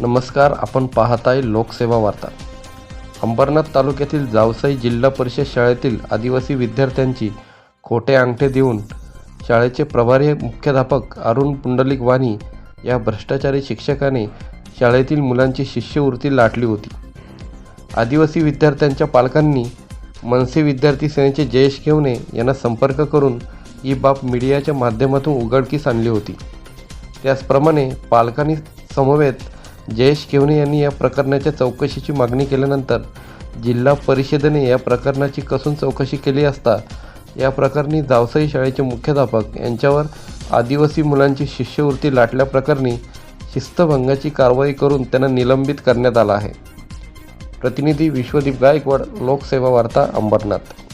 नमस्कार, आपण पाहताय लोकसेवा वार्ता। अंबरनाथ तालुक्यातील जावसाई जिल्हा परिषद शाळेतील आदिवासी विद्यार्थ्यांची खोटे अंगठे देऊन शाळेचे प्रभारी मुख्याध्यापक अरुण पुंडलिक वाणी या भ्रष्टाचारी शिक्षकाने शाळेतील मुलांची शिष्यवृत्ती लाटली होती। आदिवासी विद्यार्थ्यांच्या पालकांनी मनसे विद्यार्थी सेनेचे जयेश केवणे यांना संपर्क करून ही बाब मीडियाच्या माध्यमातून उघडकीस आणली होती। त्याचप्रमाणे पालकांनी समवेत जयेश केवणे यांनी या प्रकरणाच्या चौकशीची मागणी केल्यानंतर जिल्हा परिषदेने या प्रकरणाची कसून चौकशी केली असता या प्रकरणी जावसाई शाळेचे मुख्याध्यापक यांच्यावर आदिवासी मुलांची शिष्यवृत्ती लाटल्याप्रकरणी शिस्तभंगाची कारवाई करून त्यांना निलंबित करण्यात आला आहे। प्रतिनिधी विश्वदीप गायकवाड, लोकसेवा वार्ता, अंबरनाथ।